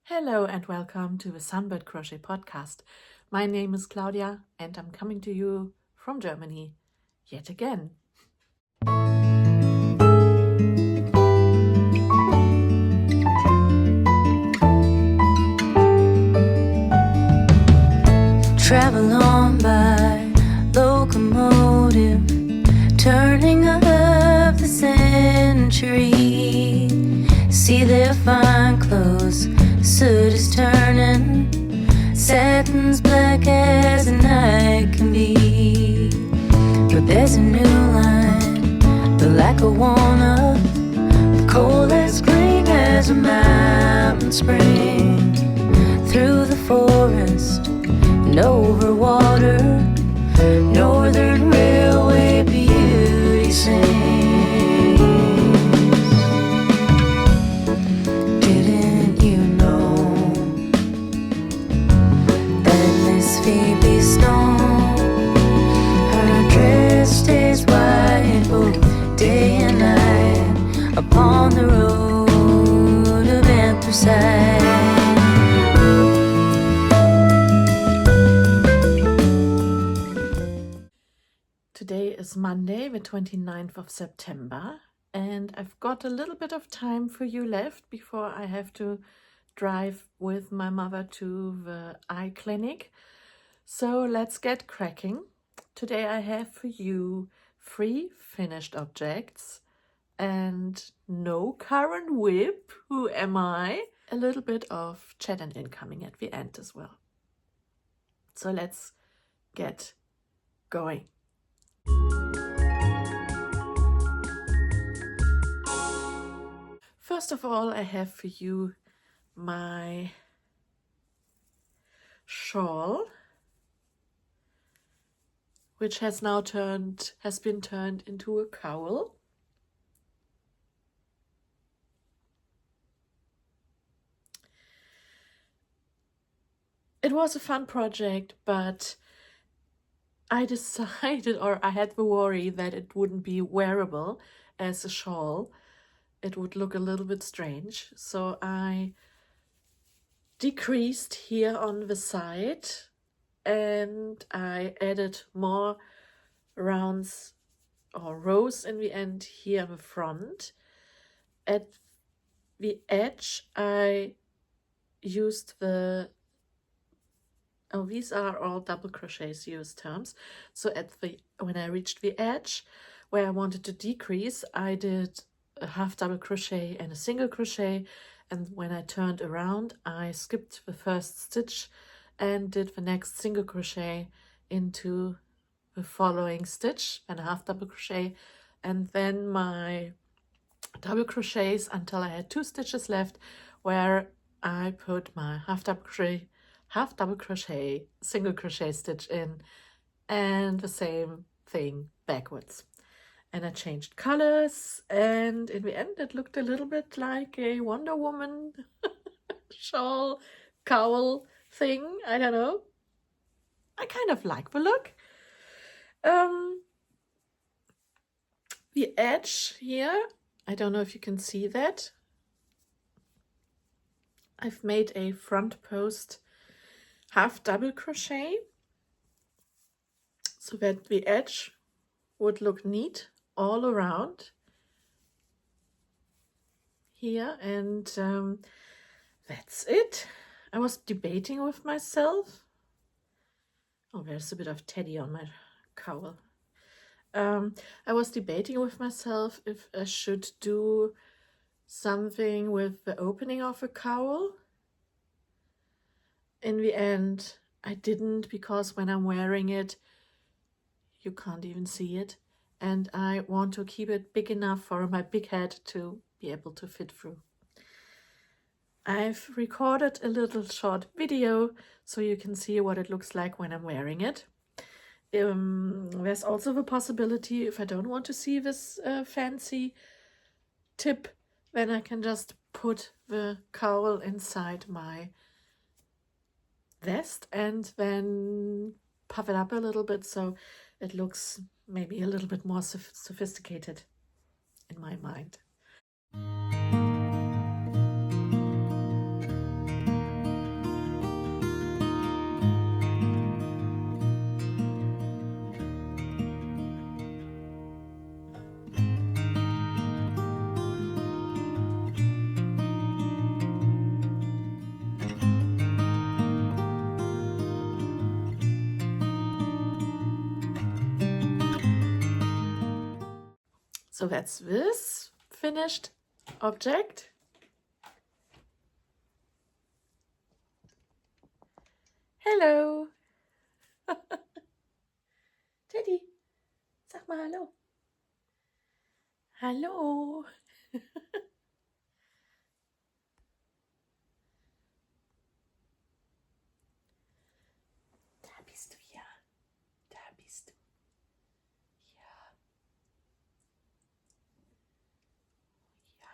Hello and welcome to the Sunbirdcrochet podcast. My name is Claudia and I'm coming to you from Germany yet again. Travel on by locomotive, turning of the century. See their fine clothes, soot is turning, satin's black as the night can be. But there's a new line, the lack of walnut, the cold as green as a mountain spring. Through the forest and over water, Northern Railway beauty sings. Didn't you know that Miss Phoebe Stone, her dress stays white both day and night upon the road of anthracite? Today is Monday, the 29th of September, and I've got a little bit of time for you left before I have to drive with my mother to the eye clinic. So let's get cracking. Today I have for you 3 finished objects and no current whip. Who am I? A little bit of chat and incoming at the end as well. So let's get going. First of all, I have for you my shawl, which has been turned into a cowl. It was a fun project, but I decided, or I had the worry that it wouldn't be wearable as a shawl. It would look a little bit strange. So I decreased here on the side and I added more rounds or rows in the end here in the front. At the edge, I used these are all double crochets used terms. So when I reached the edge where I wanted to decrease, I did a half double crochet and a single crochet, and when I turned around I skipped the first stitch and did the next single crochet into the following stitch and a half double crochet, and then my double crochets until I had 2 stitches left where I put my half double crochet, single crochet stitch in, and the same thing backwards. And I changed colors, and in the end it looked a little bit like a Wonder Woman shawl, cowl thing. I don't know. I kind of like the look. The edge here, I don't know if you can see that. I've made a front post half double crochet so that the edge would look neat all around here, and that's it. I was debating with myself. Oh, there's a bit of teddy on my cowl. I was debating with myself if I should do something with the opening of a cowl. In the end, I didn't, because when I'm wearing it, you can't even see it. And I want to keep it big enough for my big head to be able to fit through. I've recorded a little short video so you can see what it looks like when I'm wearing it. There's also the possibility, if I don't want to see this fancy tip, then I can just put the cowl inside my vest and then puff it up a little bit so it looks maybe a little bit more sophisticated in my mind. So that's this finished object. Hello. Teddy, sag mal hallo. Hallo. Da bist du ja. Da bist du. Ja. Ja.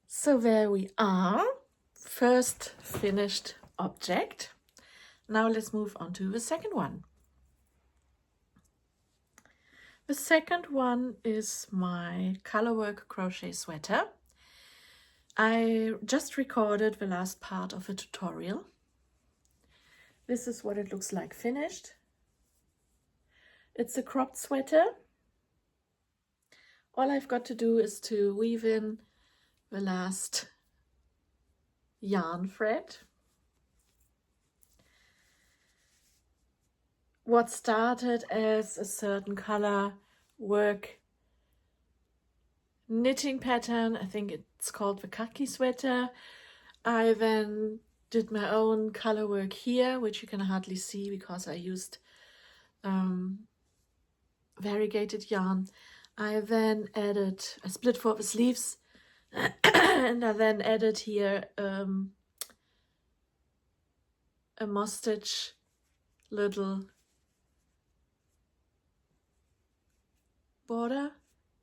So there we are. First finished object. Now let's move on to the second one. The second one is my colorwork crochet sweater. I just recorded the last part of a tutorial. This is what it looks like finished. It's a cropped sweater. All I've got to do is to weave in the last yarn thread. What started as a certain color work knitting pattern, I think it's called the khaki sweater. I then did my own color work here, which you can hardly see because I used variegated yarn. I then added a split for the sleeves and I then added here a moss stitch little border,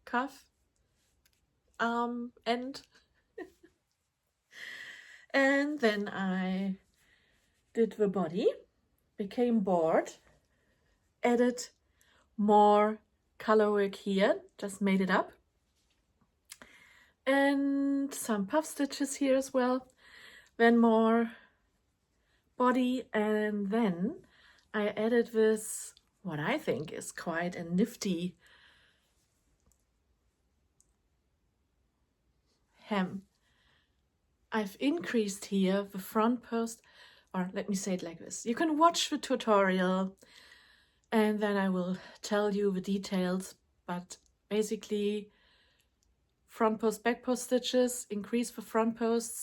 cuff, arm end. And then I did the body, became bored, added more color work here, just made it up, and some puff stitches here as well, then more body, and then I added this, what I think is quite a nifty hem. I've increased here the front post, or let me say it like this. You can watch the tutorial and then I will tell you the details, but basically front post, back post stitches, increase the front post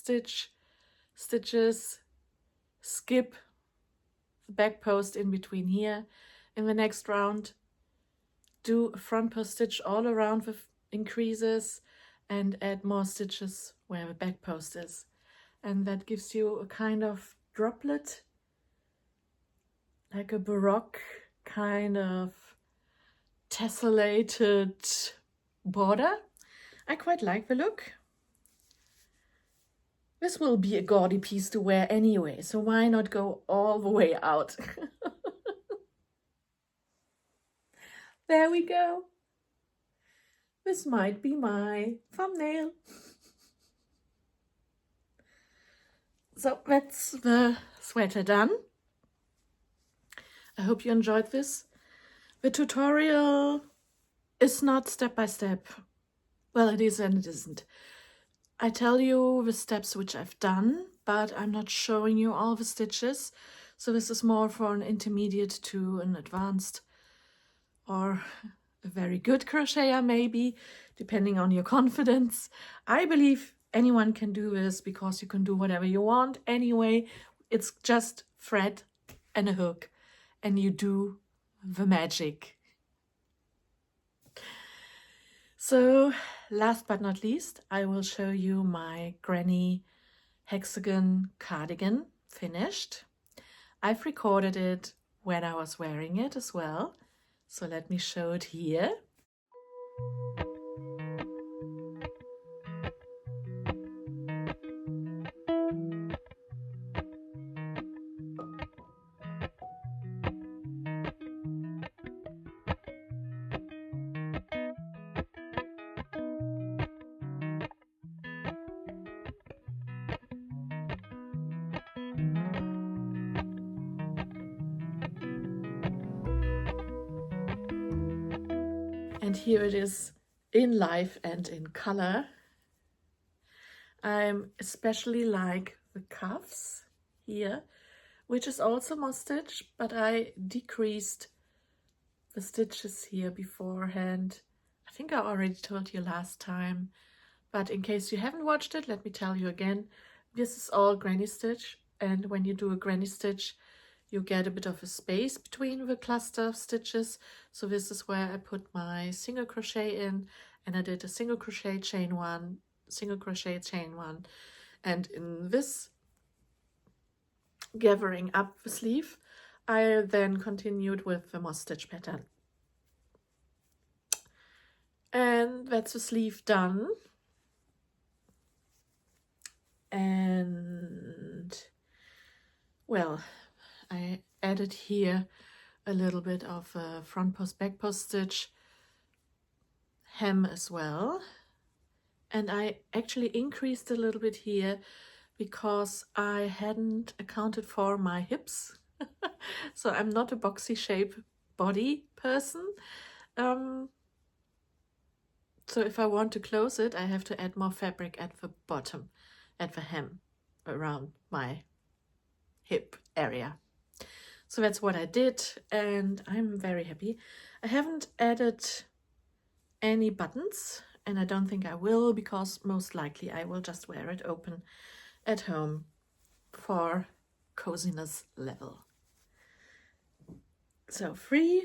stitches, skip the back post in between here. In the next round, do a front post stitch all around with increases and add more stitches where the back post is. And that gives you a kind of droplet, like a Baroque kind of tessellated border. I quite like the look. This will be a gaudy piece to wear anyway, so why not go all the way out? There we go. This might be my thumbnail. So that's the sweater done. I hope you enjoyed this. The tutorial is not step by step. Well, it is and it isn't. I tell you the steps which I've done, but I'm not showing you all the stitches. So this is more for an intermediate to an advanced or a very good crocheter maybe, depending on your confidence. I believe anyone can do this because you can do whatever you want anyway. It's just thread and a hook and you do the magic. So last but not least, I will show you my granny hexagon cardigan finished. I've recorded it when I was wearing it as well. So let me show it here. And here it is in life and in color. I especially like the cuffs. here, which is also moss stitch, but I decreased the stitches here beforehand. I think I already told you last time, but in case you haven't watched it, let me tell you again. This is all granny stitch, and when you do a granny stitch, you get a bit of a space between the cluster of stitches. So this is where I put my single crochet in, and I did a single crochet, chain one, single crochet, chain one. And in this gathering up the sleeve, I then continued with the moss stitch pattern. And that's the sleeve done. And well, I added here a little bit of a front post back post stitch hem as well, and I actually increased a little bit here because I hadn't accounted for my hips. So I'm not a boxy shape body person, so if I want to close it, I have to add more fabric at the bottom, at the hem, around my hip area. So that's what I did, and I'm very happy. I haven't added any buttons, and I don't think I will, because most likely I will just wear it open at home for coziness level. So three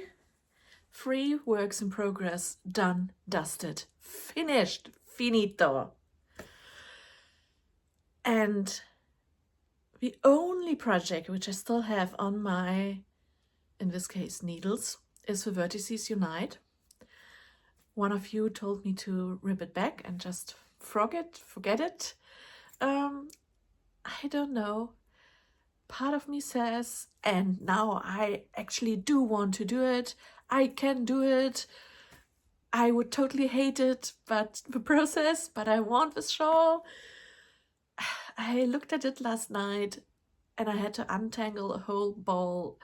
works in progress, done, dusted, finished, finito. And the only project which I still have on my, in this case, needles, is the Vertices Unite. One of you told me to rip it back and just forget it. I don't know. Part of me says, and now I actually do want to do it. I can do it. I would totally hate it, but the process, but I want this shawl. I looked at it last night and I had to untangle a whole ball,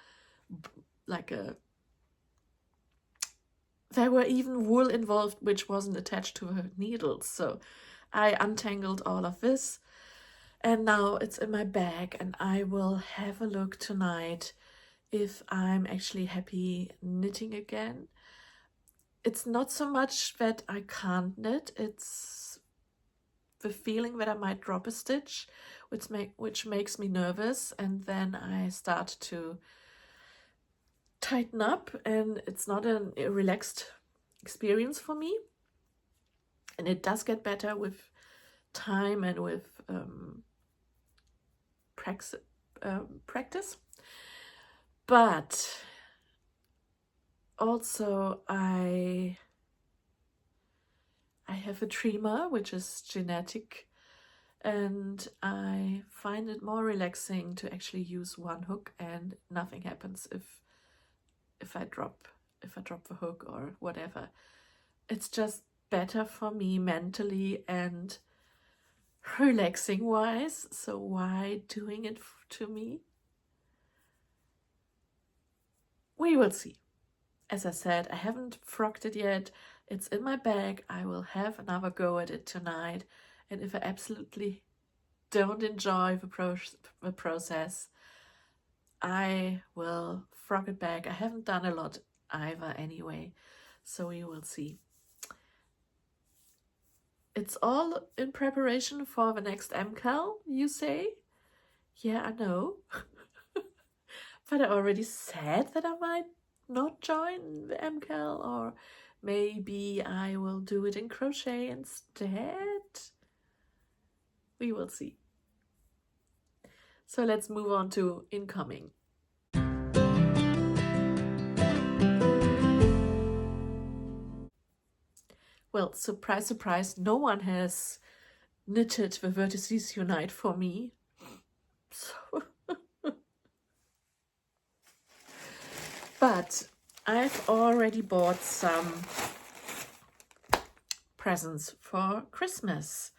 there were even wool involved which wasn't attached to her needles. So I untangled all of this, and now it's in my bag, and I will have a look tonight if I'm actually happy knitting again. It's not so much that I can't knit, it's the feeling that I might drop a stitch, which makes me nervous, and then I start to tighten up, and it's not a relaxed experience for me. And it does get better with time and with practice. But also I have a trimmer, which is genetic, and I find it more relaxing to actually use one hook, and nothing happens if I drop the hook or whatever. It's just better for me mentally and relaxing wise. So why doing it to me? We will see. As I said, I haven't frocked it yet. It's in my bag. I will have another go at it tonight. And if I absolutely don't enjoy the process, I will frock it back. I haven't done a lot either anyway, so we will see. It's all in preparation for the next MCAL, you say? Yeah, I know. But I already said that I might not join the MCAL, or maybe I will do it in crochet instead. We will see. So let's move on to incoming. Well, surprise, surprise, no one has knitted the Vertices Unite for me. So but I've already bought some presents for Christmas.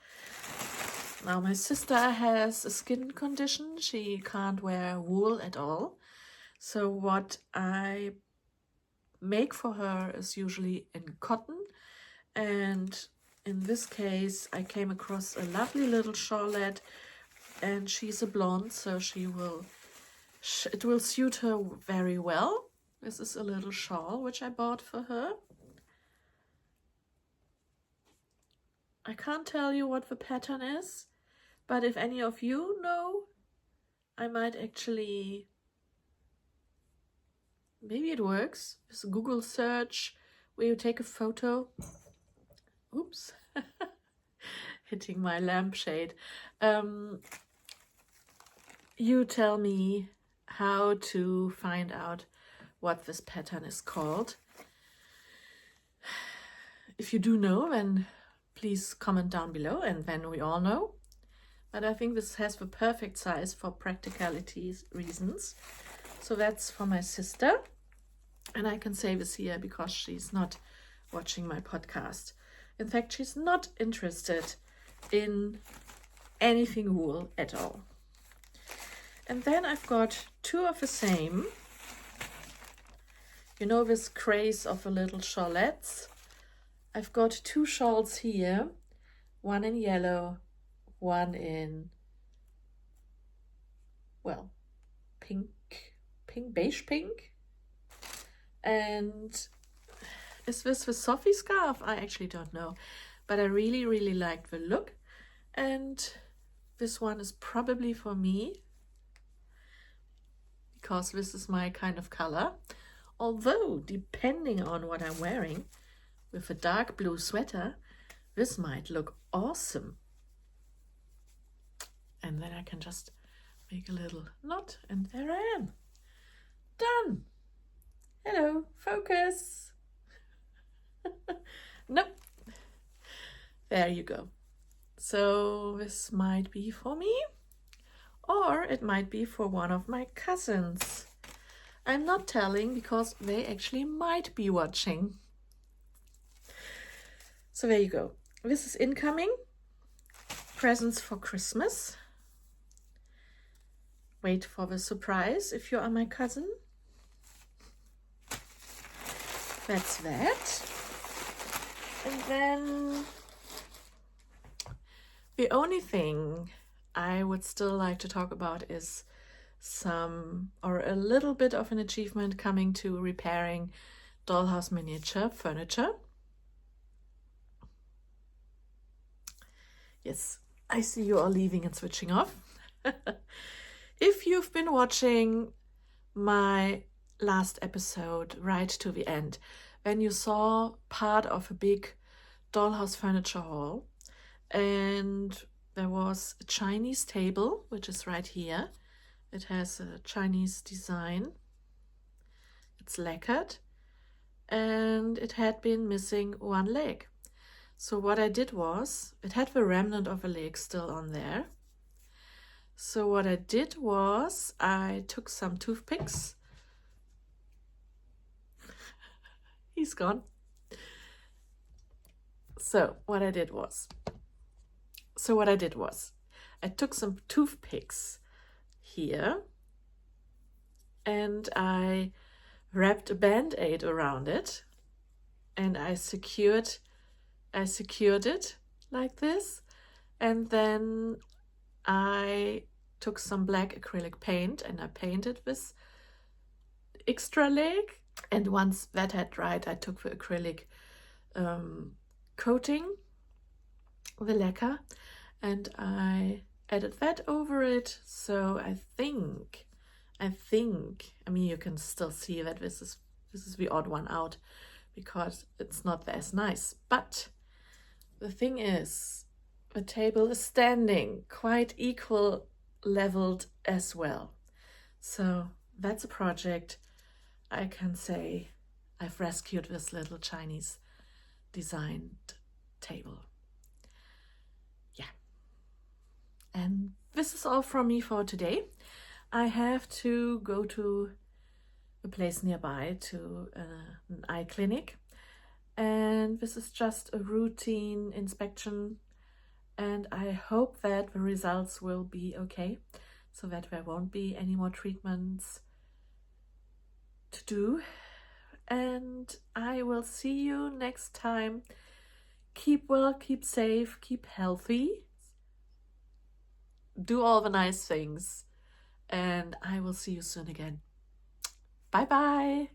Now my sister has a skin condition. She can't wear wool at all. So what I make for her is usually in cotton. And in this case, I came across a lovely little shawlette and she's a blonde, so it will suit her very well. This is a little shawl which I bought for her. I can't tell you what the pattern is, but if any of you know, I might actually, maybe it works. It's a Google search where you take a photo. Oops, hitting my lampshade. You tell me how to find out what this pattern is called. If you do know, then please comment down below, and then we all know. But I think this has the perfect size for practicalities reasons. So that's for my sister. And I can say this here because she's not watching my podcast. In fact, she's not interested in anything wool at all. And then I've got two of the same. You know this craze of the little shawlettes? I've got two shawls here, one in yellow, one in, well, beige pink. And is this the Sophie scarf? I actually don't know, but I really, really like the look. And this one is probably for me, because this is my kind of color. Although, depending on what I'm wearing, with a dark blue sweater, this might look awesome. And then I can just make a little knot, and there I am. Done. Hello, focus. Nope. There you go. So this might be for me, or it might be for one of my cousins. I'm not telling because they actually might be watching. So there you go. This is incoming. Presents for Christmas. Wait for the surprise if you are my cousin. That's that. And then the only thing I would still like to talk about is a little bit of an achievement coming to repairing dollhouse miniature furniture. Yes, I see you all leaving and switching off. If you've been watching my last episode right to the end, then you saw part of a big dollhouse furniture haul, and there was a Chinese table, which is right here. It has a Chinese design. It's lacquered, and it had been missing one leg. So what I did was, it had the remnant of a leg still on there. So what I did was, I took some toothpicks. He's gone. So what I did was, I took some toothpicks here, and I wrapped a band-aid around it, and I secured it like this, and then I took some black acrylic paint and I painted this extra leg, and once that had dried, I took the acrylic coating, the lacquer, and I added that over it. So I think, I mean, you can still see that this is the odd one out because it's not as nice, but the thing is, the table is standing quite equal leveled as well. So that's a project. I can say I've rescued this little Chinese designed table. Yeah. And this is all from me for today. I have to go to a place nearby to an eye clinic. And this is just a routine inspection, and I hope that the results will be okay, so that there won't be any more treatments to do. And I will see you next time. Keep well, keep safe, keep healthy. do all the nice things. And I will see you soon again. Bye bye.